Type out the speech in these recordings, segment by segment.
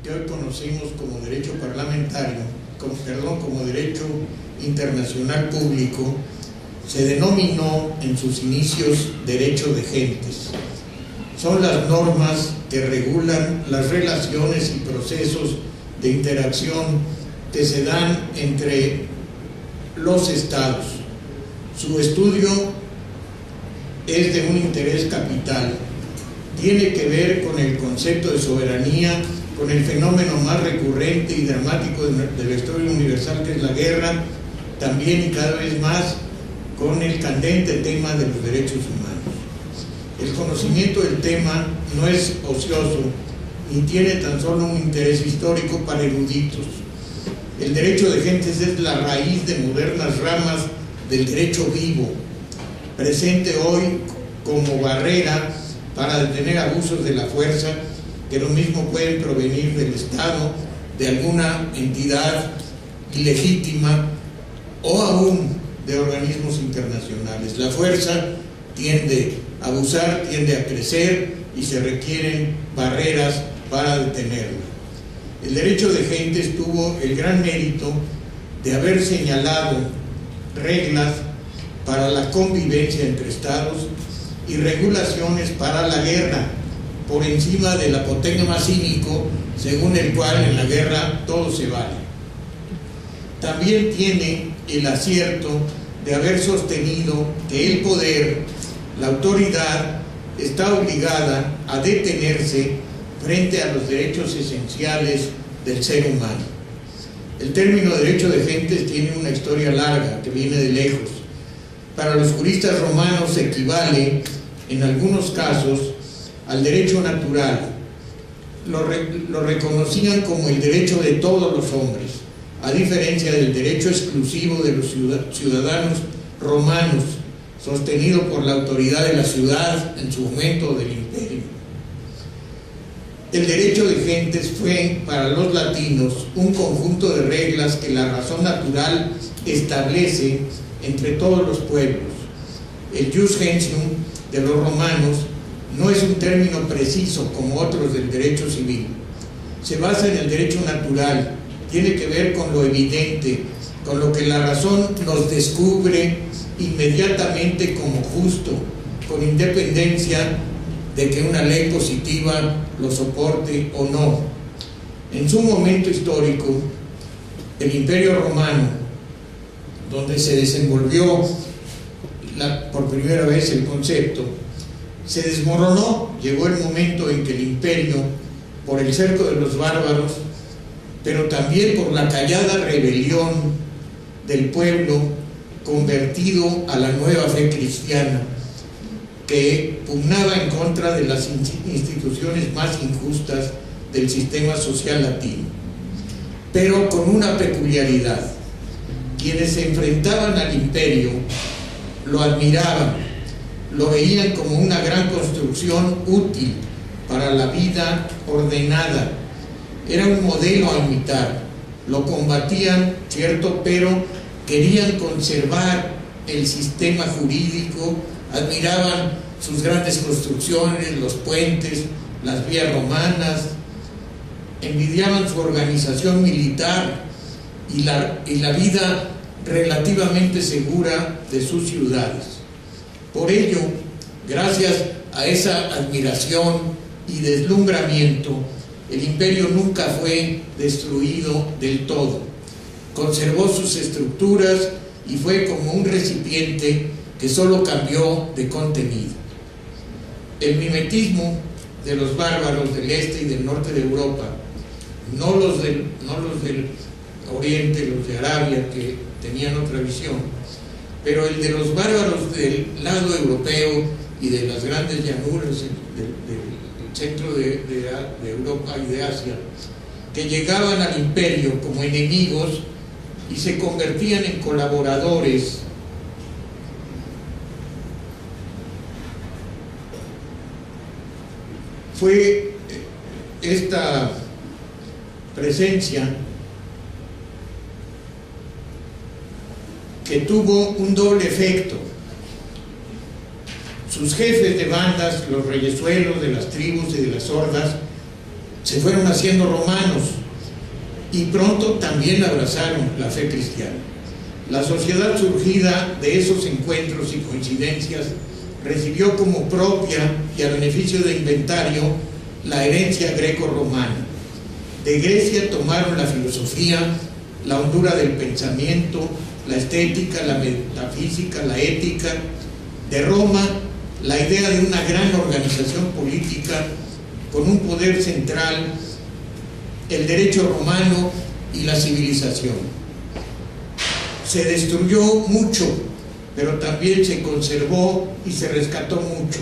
que hoy conocemos como derecho parlamentario, como derecho internacional público, se denominó en sus inicios derecho de gentes. Son las normas que regulan las relaciones y procesos de interacción que se dan entre los estados. Su estudio es de un interés capital. Tiene que ver con el concepto de soberanía, con el fenómeno más recurrente y dramático de la historia universal, que es la guerra, también y cada vez más con el candente tema de los derechos humanos. El conocimiento del tema no es ocioso ni tiene tan solo un interés histórico para eruditos. El derecho de gentes es la raíz de modernas ramas del derecho vivo, presente hoy como barrera para detener abusos de la fuerza, que lo mismo pueden provenir del Estado, de alguna entidad ilegítima o aún de organismos internacionales. La fuerza tiende a abusar, tiende a crecer y se requieren barreras para detenerla. El derecho de gentes tuvo el gran mérito de haber señalado reglas para la convivencia entre estados y regulaciones para la guerra, por encima del apotegma cínico según el cual en la guerra todo se vale. También tiene el acierto de haber sostenido que el poder, la autoridad, está obligada a detenerse frente a los derechos esenciales del ser humano. El término derecho de gentes tiene una historia larga que viene de lejos. Para los juristas romanos equivale, en algunos casos, al derecho natural. Lo reconocían como el derecho de todos los hombres, a diferencia del derecho exclusivo de los ciudadanos romanos, sostenido por la autoridad de la ciudad en su momento del imperio. El derecho de gentes fue para los latinos un conjunto de reglas que la razón natural establece entre todos los pueblos. El jus gentium de los romanos no es un término preciso como otros del derecho civil. Se basa en el derecho natural, tiene que ver con lo evidente, con lo que la razón nos descubre inmediatamente como justo, con independencia de que una ley positiva lo soporte o no. En su momento histórico, el Imperio Romano, donde se desenvolvió por primera vez el concepto, se desmoronó. Llegó el momento en que el imperio, por el cerco de los bárbaros, pero también por la callada rebelión del pueblo convertido a la nueva fe cristiana, que pugnaba en contra de las instituciones más injustas del sistema social latino, pero con una peculiaridad: quienes se enfrentaban al imperio lo admiraban, lo veían como una gran construcción útil para la vida ordenada, era un modelo a imitar. Lo combatían, cierto, pero querían conservar el sistema jurídico, admiraban sus grandes construcciones, los puentes, las vías romanas, envidiaban su organización militar y la vida relativamente segura de sus ciudades. Por ello, gracias a esa admiración y deslumbramiento, el imperio nunca fue destruido del todo. Conservó sus estructuras y fue como un recipiente que solo cambió de contenido. El mimetismo de los bárbaros del este y del norte de Europa, no los del oriente, los de Arabia, que tenían otra visión, pero el de los bárbaros del lado europeo y de las grandes llanuras del centro de Europa y de Asia, que llegaban al imperio como enemigos y se convertían en colaboradores. Fue esta presencia que tuvo un doble efecto. Sus jefes de bandas, los reyesuelos de las tribus y de las hordas, se fueron haciendo romanos y pronto también abrazaron la fe cristiana. La sociedad surgida de esos encuentros y coincidencias recibió como propia y a beneficio de inventario la herencia greco-romana. De Grecia tomaron la filosofía, la hondura del pensamiento, la estética, la metafísica, la ética. De Roma, la idea de una gran organización política con un poder central, el derecho romano y la civilización. Se destruyó mucho, pero también se conservó y se rescató mucho.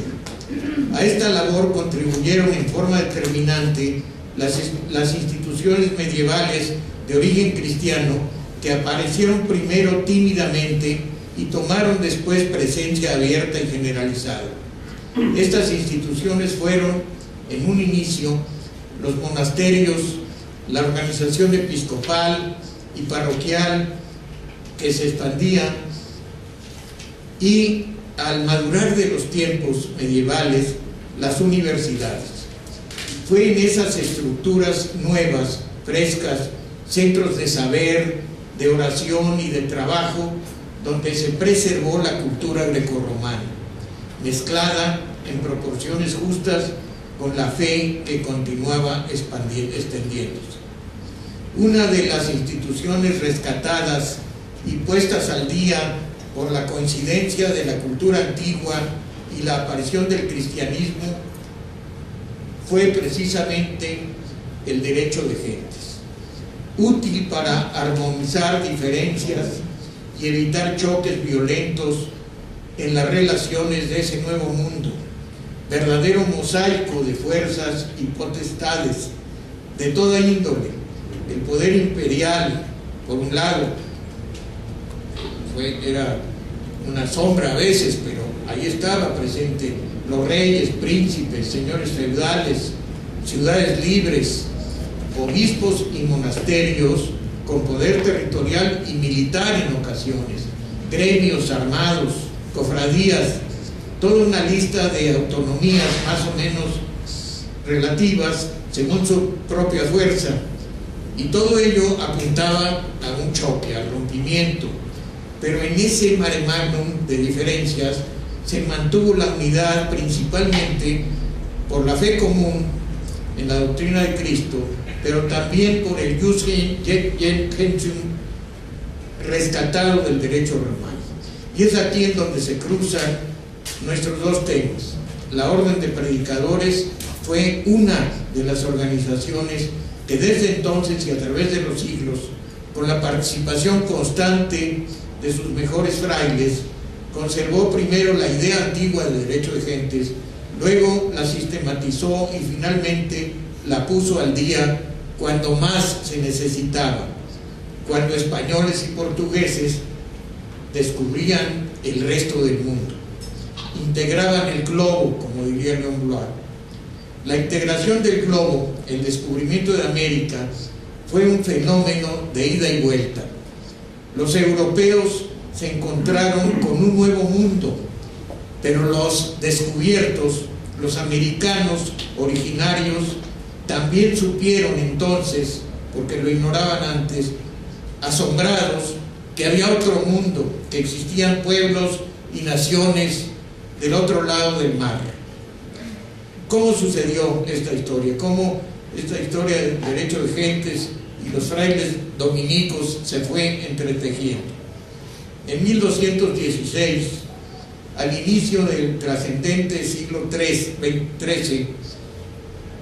A esta labor contribuyeron en forma determinante las instituciones medievales de origen cristiano que aparecieron primero tímidamente y tomaron después presencia abierta y generalizada. Estas instituciones fueron, en un inicio, los monasterios, la organización episcopal y parroquial que se expandía, y al madurar de los tiempos medievales, las universidades. Fue en esas estructuras nuevas, frescas, centros de saber, de oración y de trabajo, donde se preservó la cultura grecorromana, mezclada en proporciones justas con la fe que continuaba extendiéndose. Una de las instituciones rescatadas y puestas al día por la coincidencia de la cultura antigua y la aparición del cristianismo fue precisamente el derecho de gentes, útil para armonizar diferencias y evitar choques violentos en las relaciones de ese nuevo mundo, verdadero mosaico de fuerzas y potestades de toda índole. El poder imperial, por un lado, era una sombra a veces, pero ahí estaba presente, los reyes, príncipes, señores feudales, ciudades libres, obispos y monasterios con poder territorial y militar en ocasiones, gremios armados, cofradías, toda una lista de autonomías más o menos relativas según su propia fuerza, y todo ello apuntaba a un choque, al rompimiento. Pero en ese mare magnum de diferencias se mantuvo la unidad principalmente por la fe común en la doctrina de Cristo, pero también por el jus gentium rescatado del derecho romano. Y es aquí en donde se cruzan nuestros dos temas. La Orden de Predicadores fue una de las organizaciones que desde entonces y a través de los siglos, con la participación constante de sus mejores frailes, conservó primero la idea antigua del derecho de gentes, luego la sistematizó y finalmente la puso al día cuando más se necesitaba, cuando españoles y portugueses descubrían el resto del mundo, integraban el globo, como diría León Blois. La integración del globo, el descubrimiento de América, fue un fenómeno de ida y vuelta. Los europeos se encontraron con un nuevo mundo, pero los descubiertos, los americanos originarios, también supieron entonces, porque lo ignoraban antes, asombrados, que había otro mundo, que existían pueblos y naciones del otro lado del mar. ¿Cómo sucedió esta historia? ¿Cómo esta historia del derecho de gentes y los frailes dominicos se fue entretejiendo? En 1216, al inicio del trascendente siglo XIII,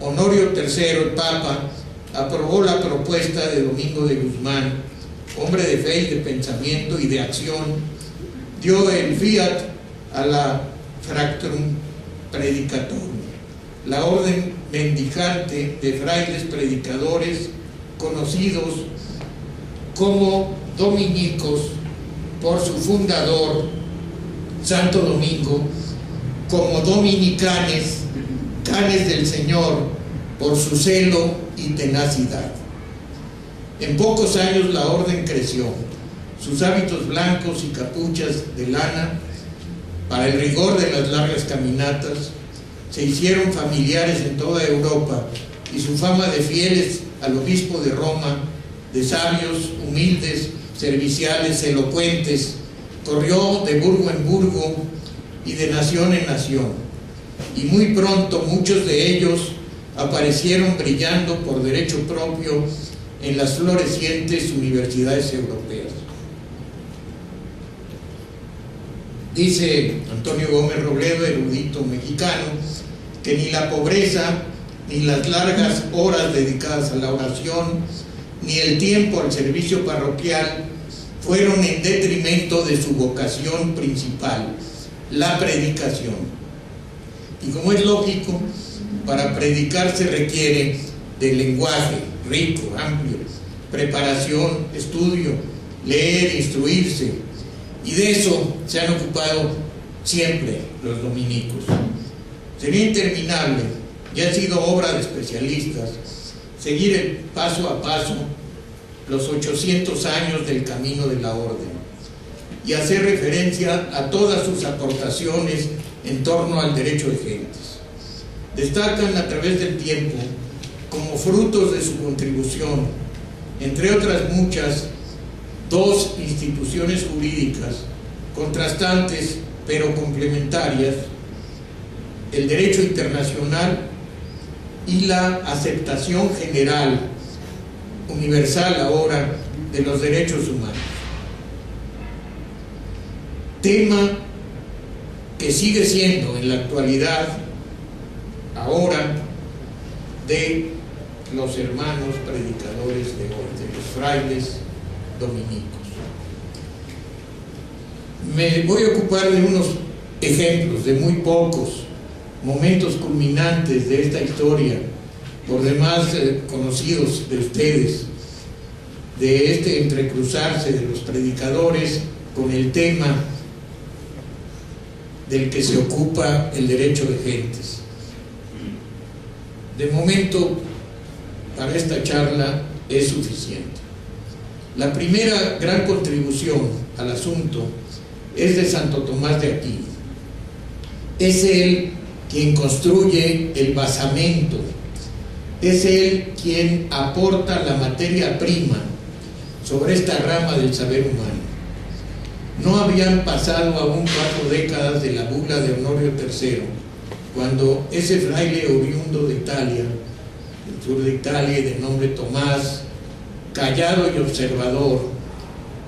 Honorio III, el Papa, aprobó la propuesta de Domingo de Guzmán, hombre de fe y de pensamiento y de acción, dio el fiat a la Fractrum Predicatorum, la orden mendicante de frailes predicadores conocidos como dominicos por su fundador, Santo Domingo, como dominicanes, canes del Señor, por su celo y tenacidad. En pocos años la orden creció. Sus hábitos blancos y capuchas de lana, para el rigor de las largas caminatas, se hicieron familiares en toda Europa y su fama de fieles al obispo de Roma, de sabios, humildes, serviciales, elocuentes, corrió de burgo en burgo y de nación en nación, y muy pronto muchos de ellos aparecieron brillando por derecho propio en las florecientes universidades europeas. Dice Antonio Gómez Robledo, erudito mexicano, que ni la pobreza, ni las largas horas dedicadas a la oración, ni el tiempo al servicio parroquial fueron en detrimento de su vocación principal, la predicación. Y como es lógico, para predicar se requiere de lenguaje rico, amplio, preparación, estudio, leer, instruirse, y de eso se han ocupado siempre los dominicos. Sería interminable, y ha sido obra de especialistas, seguir el paso a paso los 800 años del camino de la orden y hacer referencia a todas sus aportaciones en torno al derecho de gentes. Destacan a través del tiempo, como frutos de su contribución, entre otras muchas, dos instituciones jurídicas contrastantes pero complementarias: el derecho internacional y la aceptación general, universal ahora, de los derechos humanos. Tema que sigue siendo en la actualidad, ahora, de los hermanos predicadores de hoy, de los frailes dominicos. Me voy a ocupar de unos ejemplos, de muy pocos momentos culminantes de esta historia, por demás conocidos de ustedes, de este entrecruzarse de los predicadores con el tema del que se ocupa el derecho de gentes. De momento, para esta charla es suficiente. La primera gran contribución al asunto es de Santo Tomás de Aquino. Es él quien construye el basamento, es él quien aporta la materia prima sobre esta rama del saber humano. No habían pasado aún 4 décadas de la bula de Honorio III, cuando ese fraile oriundo de Italia, del sur de Italia, y de nombre Tomás, callado y observador,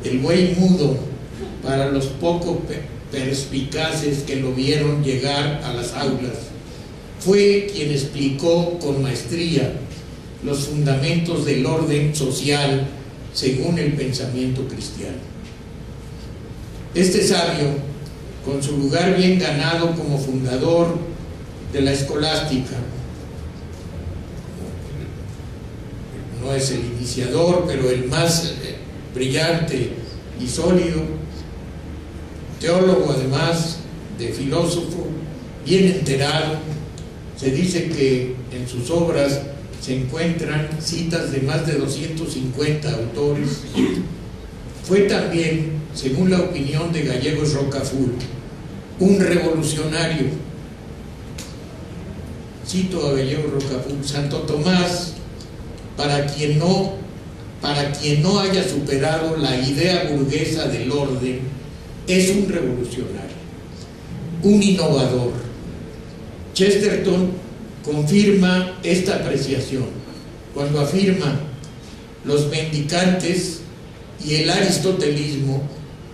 el buey mudo para los poco perspicaces que lo vieron llegar a las aulas, fue quien explicó con maestría los fundamentos del orden social según el pensamiento cristiano. Este sabio, con su lugar bien ganado como fundador de la escolástica, no es el iniciador, pero el más brillante y sólido, teólogo además de filósofo, bien enterado. Se dice que en sus obras se encuentran citas de más de 250 autores. Fue también, según la opinión de Gallegos Rocaful, un revolucionario. Cito a Gallegos Rocaful: Santo Tomás, para quien no haya superado la idea burguesa del orden, es un revolucionario, un innovador. Chesterton confirma esta apreciación cuando afirma: los mendicantes y el aristotelismo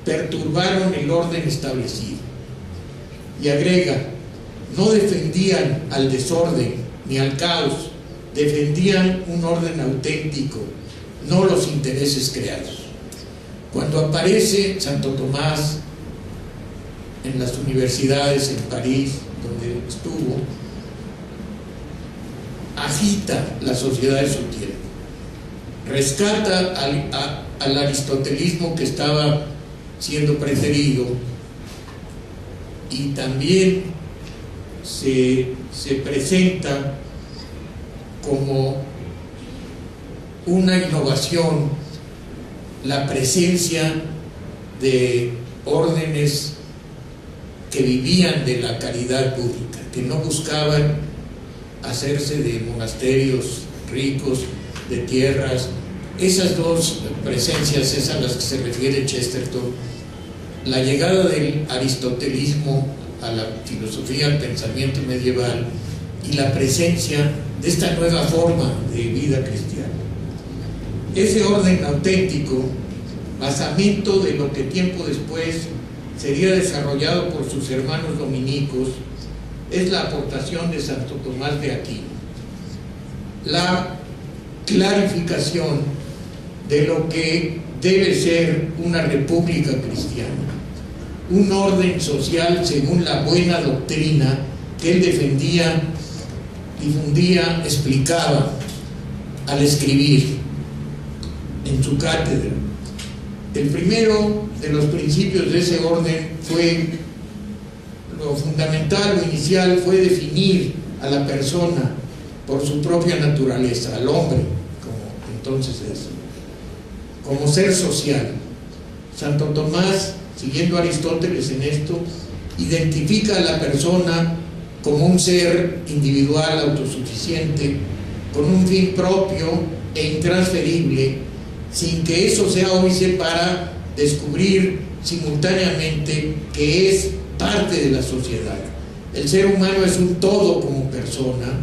perturbaron el orden establecido. Y agrega: no defendían al desorden ni al caos, defendían un orden auténtico, no los intereses creados. Cuando aparece Santo Tomás en las universidades en París, donde estuvo, agita la sociedad de su tiempo, rescata al aristotelismo que estaba siendo preferido, y también se presenta como una innovación la presencia de órdenes que vivían de la caridad pública, que no buscaban hacerse de monasterios ricos, de tierras. Esas dos presencias es a las que se refiere Chesterton. La llegada del aristotelismo a la filosofía, al pensamiento medieval, y la presencia de esta nueva forma de vida cristiana. Ese orden auténtico, basamento de lo que tiempo después sería desarrollado por sus hermanos dominicos, es la aportación de Santo Tomás de Aquino. La clarificación de lo que debe ser una república cristiana, un orden social según la buena doctrina que él defendía, difundía, explicaba al escribir en su cátedra. El primero de los principios de ese orden fue, lo fundamental, lo inicial, fue definir a la persona por su propia naturaleza, al hombre, como entonces es, como ser social. Santo Tomás, siguiendo a Aristóteles en esto, identifica a la persona como un ser individual, autosuficiente, con un fin propio e intransferible, sin que eso sea óbice para descubrir simultáneamente que es parte de la sociedad. El ser humano es un todo como persona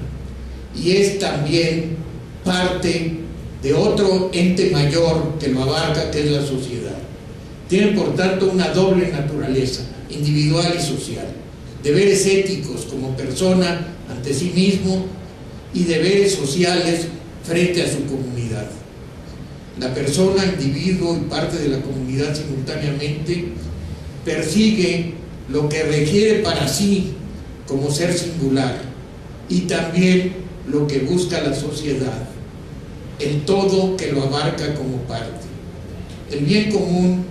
y es también parte de otro ente mayor que lo abarca, que es la sociedad. Tiene por tanto una doble naturaleza, individual y social, deberes éticos como persona ante sí mismo y deberes sociales frente a su comunidad. La persona, individuo y parte de la comunidad simultáneamente persigue lo que requiere para sí como ser singular y también lo que busca la sociedad, el todo que lo abarca como parte. El bien común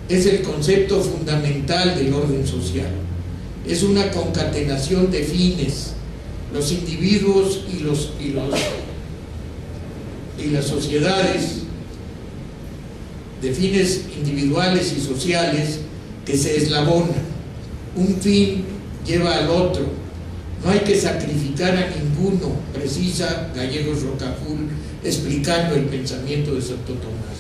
es el concepto fundamental del orden social. Es una concatenación de fines. Los individuos y las sociedades, de fines individuales y sociales que se eslabonan. Un fin lleva al otro. No hay que sacrificar a ninguno, precisa Gallegos Rocafull, explicando el pensamiento de Santo Tomás.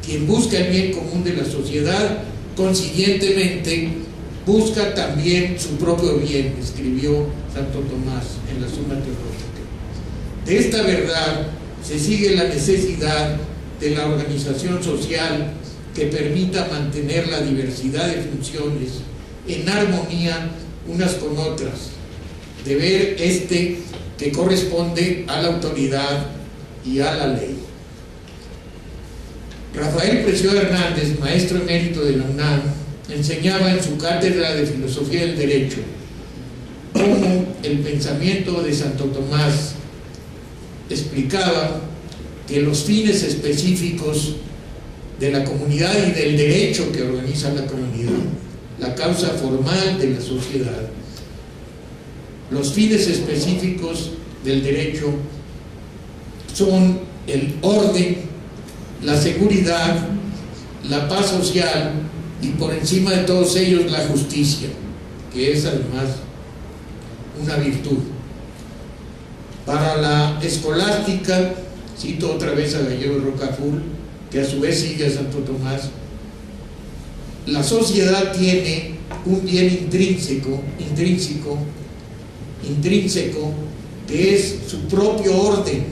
Quien busca el bien común de la sociedad, consiguientemente, busca también su propio bien, escribió Santo Tomás en la Suma Teológica. De esta verdad se sigue la necesidad de la organización social que permita mantener la diversidad de funciones en armonía unas con otras, deber este que corresponde a la autoridad y a la ley. Rafael Preciado Hernández, maestro emérito de la UNAM, enseñaba en su cátedra de Filosofía del Derecho cómo el pensamiento de Santo Tomás explicaba que los fines específicos de la comunidad y del derecho que organiza la comunidad, la causa formal de la sociedad, los fines específicos del derecho son el orden, la seguridad, la paz social y por encima de todos ellos la justicia, que es además una virtud. Para la escolástica, cito otra vez a Gallegos Rocafull, que a su vez sigue a Santo Tomás, la sociedad tiene un bien intrínseco, que es su propio orden,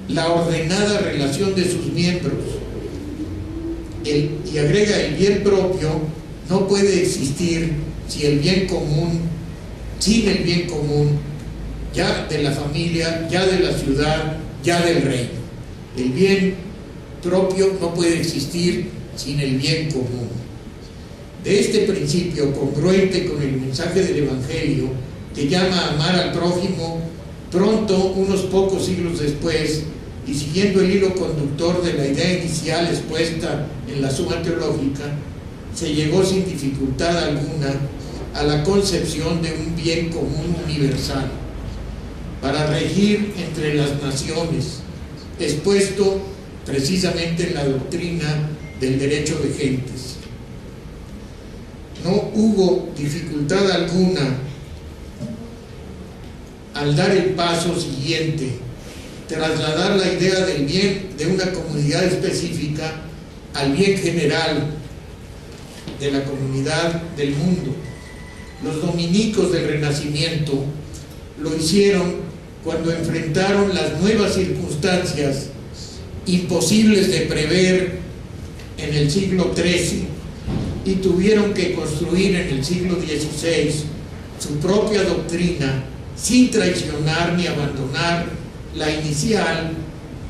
la ordenada relación de sus miembros. Y agrega, el bien propio no puede existir sin el bien común, ya de la familia, ya de la ciudad, ya del reino. El bien propio no puede existir sin el bien común. De este principio, congruente con el mensaje del Evangelio, que llama a amar al prójimo, pronto, unos pocos siglos después, y siguiendo el hilo conductor de la idea inicial expuesta en la Suma Teológica, se llegó sin dificultad alguna a la concepción de un bien común universal para regir entre las naciones, expuesto precisamente en la doctrina del derecho de gentes. No hubo dificultad alguna al dar el paso siguiente, trasladar la idea del bien de una comunidad específica al bien general de la comunidad del mundo. Los dominicos del Renacimiento lo hicieron cuando enfrentaron las nuevas circunstancias imposibles de prever en el siglo XIII y tuvieron que construir en el siglo XVI su propia doctrina sin traicionar ni abandonar la inicial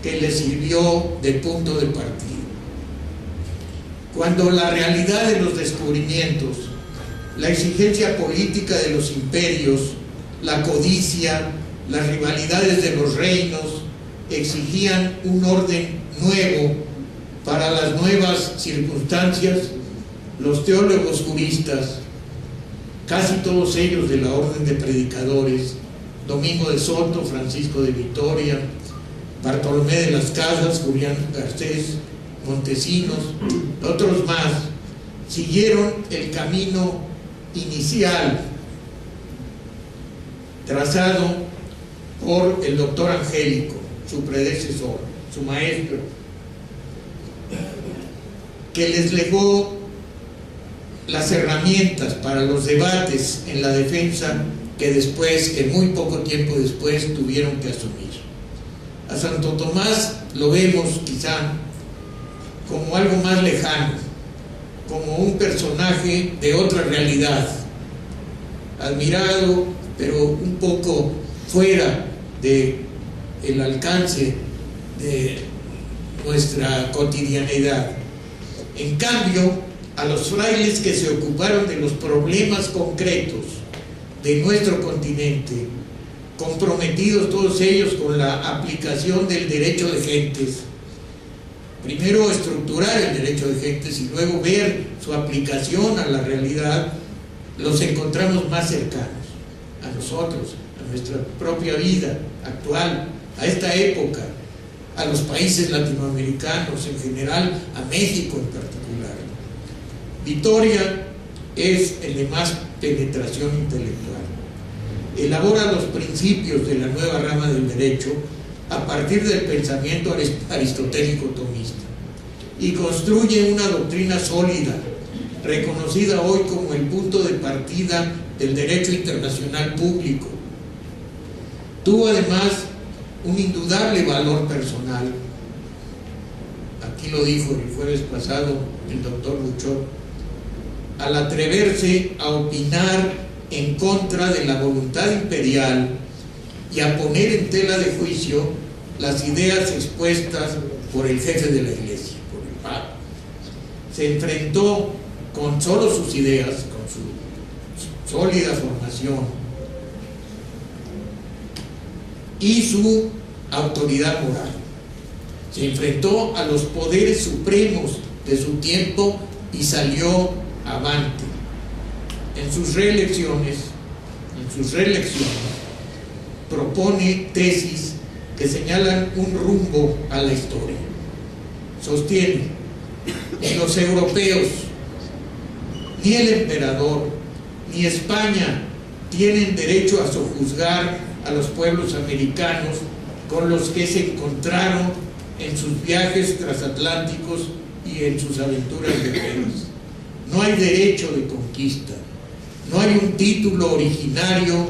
que les sirvió de punto de partida. Cuando la realidad de los descubrimientos, la exigencia política de los imperios, la codicia, las rivalidades de los reinos exigían un orden nuevo para las nuevas circunstancias, los teólogos juristas, casi todos ellos de la orden de predicadores, Domingo de Soto, Francisco de Vitoria, Bartolomé de las Casas, Julián Garcés, Montesinos, otros más, siguieron el camino inicial trazado por el doctor Angélico, su predecesor, su maestro, que les legó las herramientas para los debates en la defensa que muy poco tiempo después tuvieron que asumir. A Santo Tomás lo vemos quizá como algo más lejano, como un personaje de otra realidad, admirado, pero un poco fuera del alcance de nuestra cotidianidad. En cambio, a los frailes que se ocuparon de los problemas concretos de nuestro continente, comprometidos todos ellos con la aplicación del derecho de gentes, primero estructurar el derecho de gentes y luego ver su aplicación a la realidad, los encontramos más cercanos a nosotros, a nuestra propia vida actual, a esta época, a los países latinoamericanos en general, a México en particular. Vitoria es el de más penetración intelectual. Elabora los principios de la nueva rama del derecho a partir del pensamiento aristotélico tomista y construye una doctrina sólida, reconocida hoy como el punto de partida del derecho internacional público. Tuvo además un indudable valor personal. Aquí lo dijo el jueves pasado el doctor Buchot, al atreverse a opinar en contra de la voluntad imperial y a poner en tela de juicio las ideas expuestas por el jefe de la Iglesia, por el Papa. Se enfrentó con solo sus ideas, con su sólida formación y su autoridad moral. Se enfrentó a los poderes supremos de su tiempo y salió avante. En sus reelecciones propone tesis que señalan un rumbo a la historia. Sostiene: ni los europeos, ni el emperador, ni España tienen derecho a sojuzgar a los pueblos americanos con los que se encontraron en sus viajes transatlánticos y en sus aventuras guerreras. No hay derecho de conquista, no hay un título originario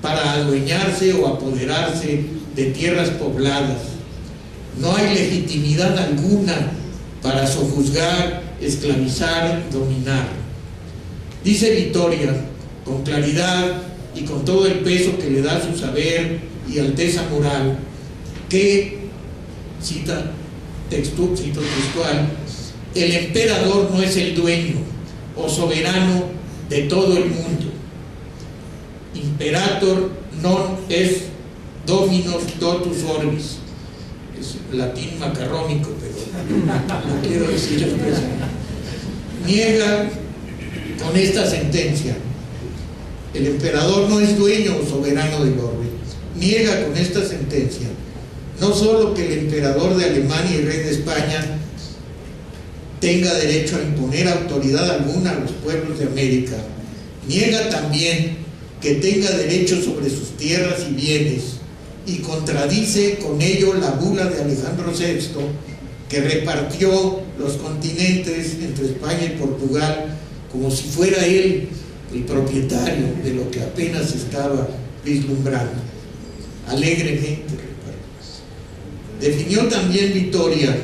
para adueñarse o apoderarse de tierras pobladas, no hay legitimidad alguna para sojuzgar, esclavizar, dominar. Dice Vitoria, con claridad y con todo el peso que le da su saber y alteza moral, que, cito textual, el emperador no es el dueño o soberano de todo el mundo. Imperator non est dominus totus orbis. Es latín macarrónico, pero no quiero decir expresamente. Niega con esta sentencia: el emperador no es dueño o soberano del orbe. Niega con esta sentencia no solo que el emperador de Alemania y rey de España tenga derecho a imponer autoridad alguna a los pueblos de América, niega también que tenga derecho sobre sus tierras y bienes, y contradice con ello la bula de Alejandro VI, que repartió los continentes entre España y Portugal como si fuera él el propietario de lo que apenas estaba vislumbrando. Alegremente repartió. Definió también Vitoria,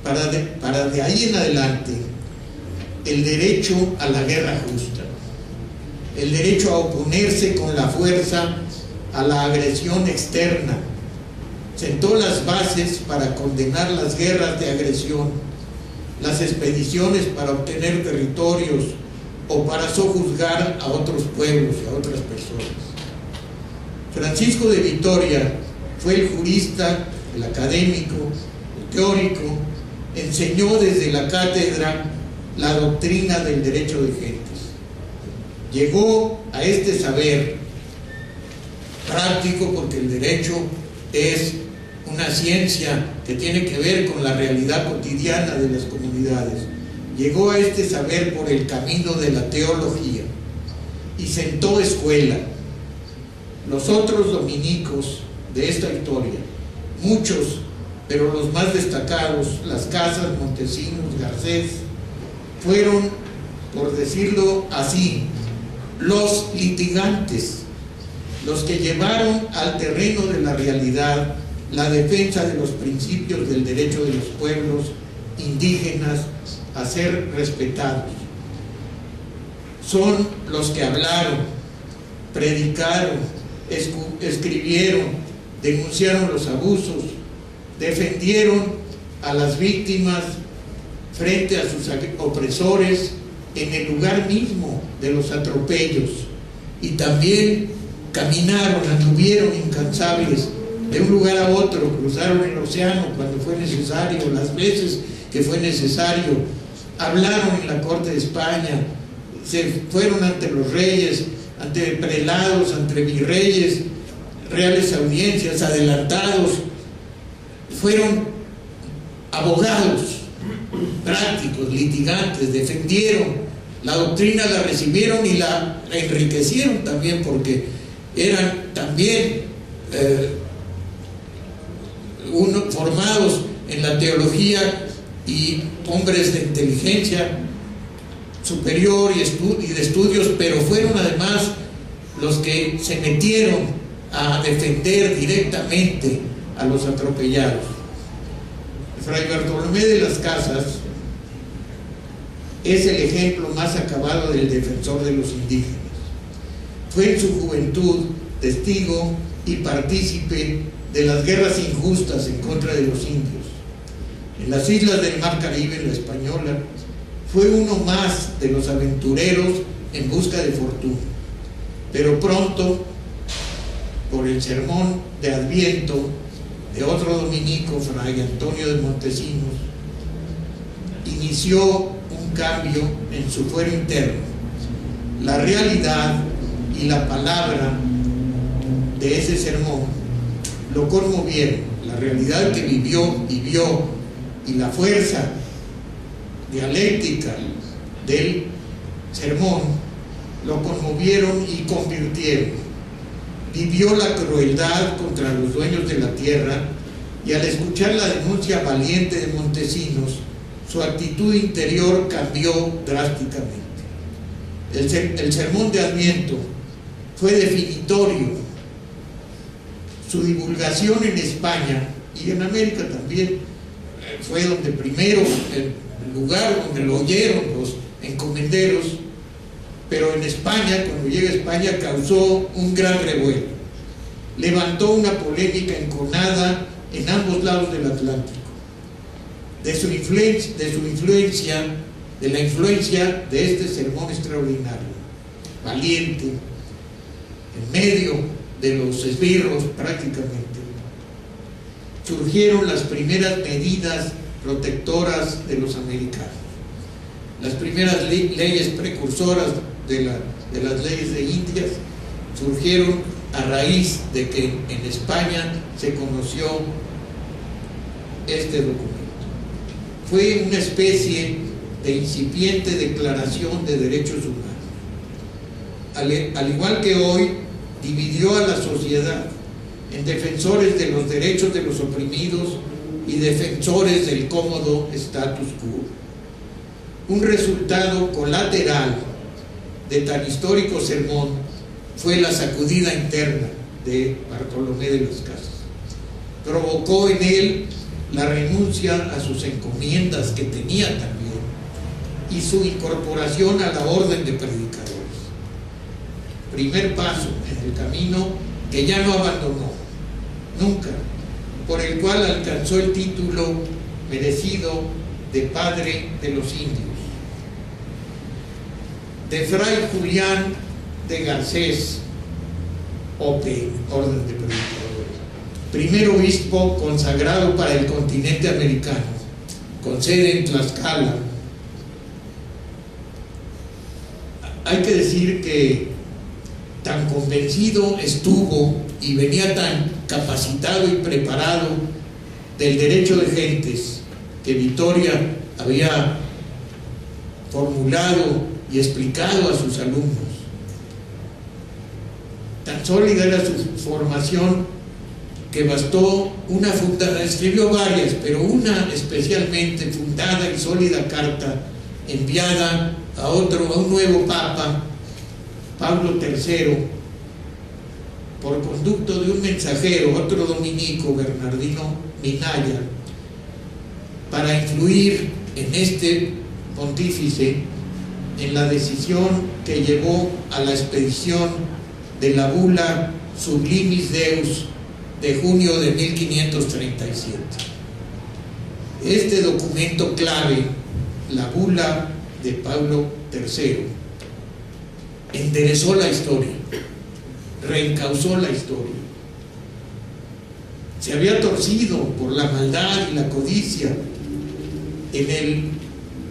para de ahí en adelante, el derecho a la guerra justa, el derecho a oponerse con la fuerza a la agresión externa. Sentó las bases para condenar las guerras de agresión, las expediciones para obtener territorios o para sojuzgar a otros pueblos y a otras personas. Francisco de Vitoria fue el jurista, el académico, el teórico, enseñó desde la cátedra la doctrina del derecho de gentes. Llegó a este saber práctico, porque el derecho es una ciencia que tiene que ver con la realidad cotidiana de las comunidades. Llegó a este saber por el camino de la teología y sentó escuela. Los otros dominicos de esta historia, muchos, pero los más destacados, Las Casas, Montesinos, Garcés, fueron, por decirlo así, los litigantes, los que llevaron al terreno de la realidad la defensa de los principios del derecho de los pueblos indígenas a ser respetados. Son los que hablaron, predicaron, escribieron, denunciaron los abusos, defendieron a las víctimas frente a sus opresores en el lugar mismo de los atropellos, y también caminaron, anduvieron incansables de un lugar a otro, cruzaron el océano cuando fue necesario, las veces que fue necesario, hablaron en la corte de España, se fueron ante los reyes, ante prelados, ante virreyes, reales audiencias, adelantados, fueron abogados prácticos, litigantes, defendieron la doctrina, la recibieron y la enriquecieron también, porque eran también formados en la teología y hombres de inteligencia superior y de estudios, pero fueron además los que se metieron a defender directamente a los atropellados. Fray Bartolomé de las Casas es el ejemplo más acabado del defensor de los indígenas. Fue en su juventud testigo y partícipe de las guerras injustas en contra de los indios. En las islas del Mar Caribe, en la Española, fue uno más de los aventureros en busca de fortuna. Pero pronto, por el sermón de Adviento de otro dominico, Fray Antonio de Montesinos, inició un cambio en su fuero interno. La realidad y la palabra de ese sermón lo conmovieron. La realidad que vivió y la fuerza dialéctica del sermón lo conmovieron y convirtieron. Vivió la crueldad contra los dueños de la tierra, y al escuchar la denuncia valiente de Montesinos, su actitud interior cambió drásticamente. El sermón de Adviento fue definitorio. Su divulgación en España y en América también fue donde primero, el lugar donde lo oyeron los encomenderos, pero en España, cuando llega a España, causó un gran revuelo. Levantó una polémica enconada en ambos lados del Atlántico. De la influencia de este sermón extraordinario, valiente, en medio de los esbirros prácticamente, surgieron las primeras medidas protectoras de los americanos, las primeras leyes precursoras de las leyes de Indias surgieron a raíz de que en España se conoció este documento. Fue una especie de incipiente declaración de derechos humanos. al igual que hoy, dividió a la sociedad en defensores de los derechos de los oprimidos y defensores del cómodo status quo. Un resultado colateral de tan histórico sermón fue la sacudida interna de Bartolomé de las Casas. Provocó en él la renuncia a sus encomiendas que tenía también y su incorporación a la orden de predicadores. Primer paso en el camino que ya no abandonó nunca, por el cual alcanzó el título merecido de Padre de los Indios. De Fray Julián de Garcés, OPE, Orden de Predicadores, primer obispo consagrado para el continente americano, con sede en Tlaxcala. Hay que decir que tan convencido estuvo y venía tan capacitado y preparado del derecho de gentes que Vitoria había formulado y explicado a sus alumnos. Tan sólida era su formación que bastó una fundada, escribió varias, pero una especialmente fundada y sólida carta enviada a un nuevo Papa, Pablo III, por conducto de un mensajero, otro dominico, Bernardino Minaya, para influir en este pontífice en la decisión que llevó a la expedición de la bula Sublimis Deus de junio de 1537. Este documento clave, la bula de Pablo III, enderezó la historia, reencauzó la historia. Se había torcido por la maldad y la codicia. En el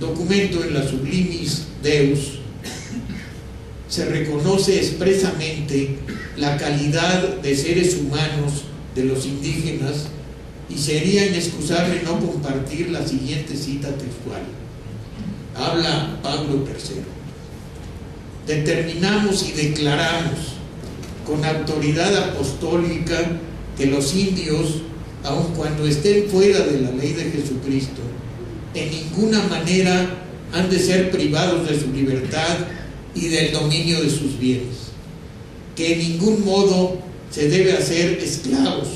documento, en la Sublimis Deus, se reconoce expresamente la calidad de seres humanos de los indígenas y sería inexcusable no compartir la siguiente cita textual. Habla Pablo III. Determinamos y declaramos con autoridad apostólica que los indios, aun cuando estén fuera de la ley de Jesucristo, en ninguna manera han de ser privados de su libertad y del dominio de sus bienes, que en ningún modo se debe hacer esclavos,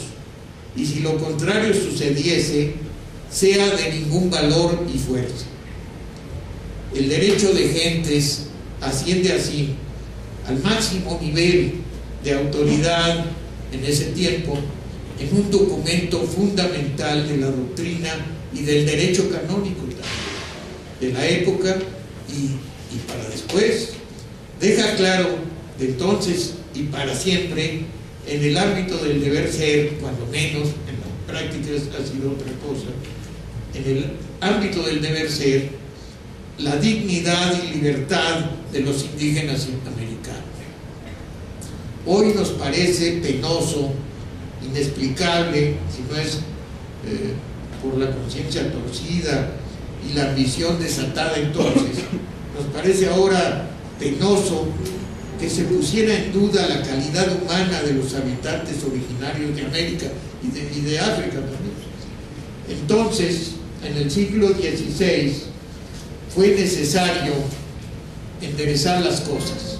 y si lo contrario sucediese, sea de ningún valor y fuerza. El derecho de gentes asciende así al máximo nivel de autoridad en ese tiempo en un documento fundamental de la doctrina y del derecho canónico de la época y para después. Deja claro de entonces y para siempre en el ámbito del deber ser, cuando menos, en la práctica ha sido otra cosa, en el ámbito del deber ser, la dignidad y libertad de los indígenas americanos. Hoy nos parece penoso, inexplicable, si no es por la conciencia torcida y la ambición desatada entonces, nos parece ahora penoso que se pusiera en duda la calidad humana de los habitantes originarios de América y de África también. Entonces, en el siglo XVI, fue necesario enderezar las cosas,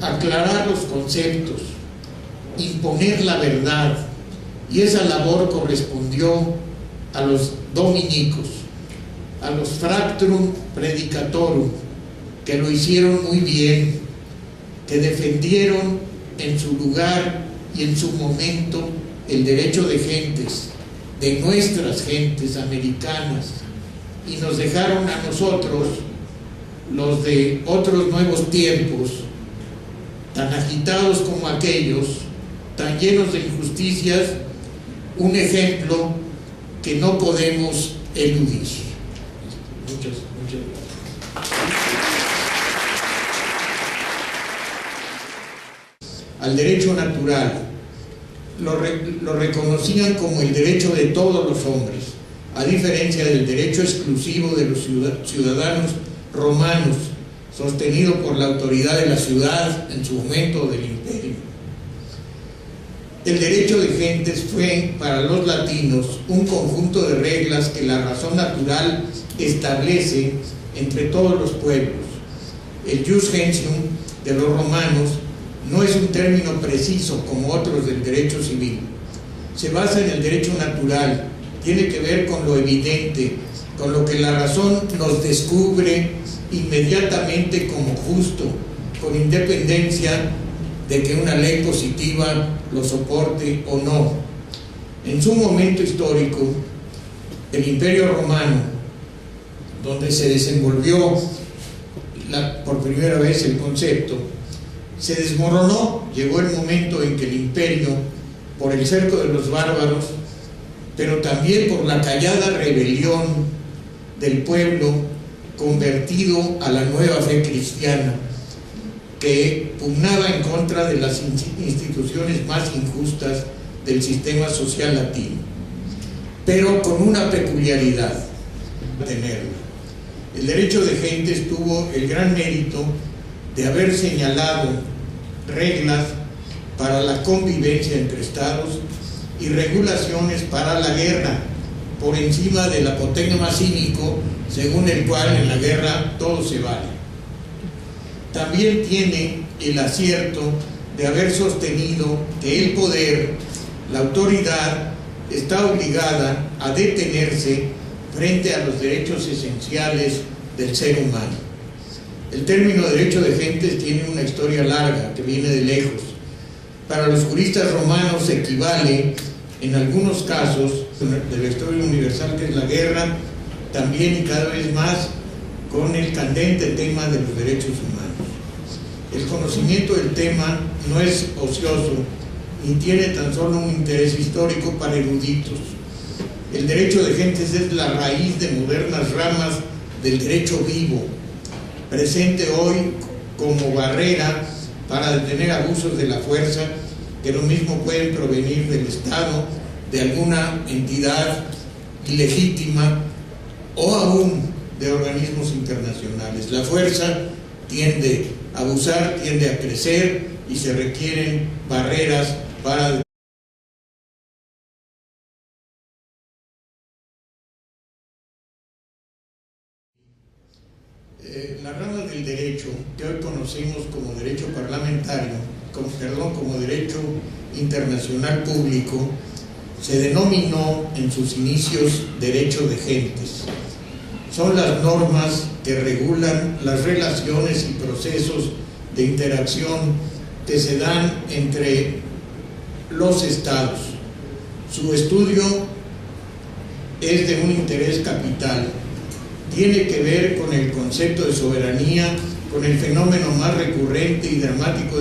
aclarar los conceptos, imponer la verdad, y esa labor correspondió a los dominicos, a los Fractrum Predicatorum, que lo hicieron muy bien, que defendieron en su lugar y en su momento el derecho de gentes, de nuestras gentes americanas, y nos dejaron a nosotros, los de otros nuevos tiempos, tan agitados como aquellos, tan llenos de injusticias, un ejemplo que no podemos eludir. Muchas gracias. Al derecho natural lo reconocían como el derecho de todos los hombres, a diferencia del derecho exclusivo de los ciudadanos romanos, sostenido por la autoridad de la ciudad en su momento del imperio. El derecho de gentes fue para los latinos un conjunto de reglas que la razón natural establece entre todos los pueblos. El jus gentium de los romanos no es un término preciso como otros del derecho civil. Se basa en el derecho natural, tiene que ver con lo evidente, con lo que la razón nos descubre inmediatamente como justo, con independencia de que una ley positiva lo soporte o no. En su momento histórico, el Imperio Romano, donde se desenvolvió por primera vez el concepto, se desmoronó. Llegó el momento en que el imperio, por el cerco de los bárbaros, pero también por la callada rebelión del pueblo convertido a la nueva fe cristiana, que pugnaba en contra de las instituciones más injustas del sistema social latino, pero con una peculiaridad: tenerla. El derecho de gentes tuvo el gran mérito de haber señalado reglas para la convivencia entre estados y regulaciones para la guerra, por encima del apotegma cínico según el cual en la guerra todo se vale. También tiene el acierto de haber sostenido que el poder, la autoridad, está obligada a detenerse frente a los derechos esenciales del ser humano. El término derecho de gentes tiene una historia larga que viene de lejos. Para los juristas romanos equivale, en algunos casos, de la historia universal que es la guerra, también y cada vez más con el candente tema de los derechos humanos. El conocimiento del tema no es ocioso ni tiene tan solo un interés histórico para eruditos. El derecho de gentes es la raíz de modernas ramas del derecho vivo, presente hoy como barrera para detener abusos de la fuerza que lo mismo pueden provenir del Estado, de alguna entidad ilegítima o aún de organismos internacionales. La fuerza tiende a abusar, tiende a crecer y se requieren barreras para la rama del derecho que hoy conocemos como derecho parlamentario, como derecho internacional público, se denominó en sus inicios derecho de gentes. Son las normas que regulan las relaciones y procesos de interacción que se dan entre los estados. Su estudio es de un interés capital. Tiene que ver con el concepto de soberanía, con el fenómeno más recurrente y dramático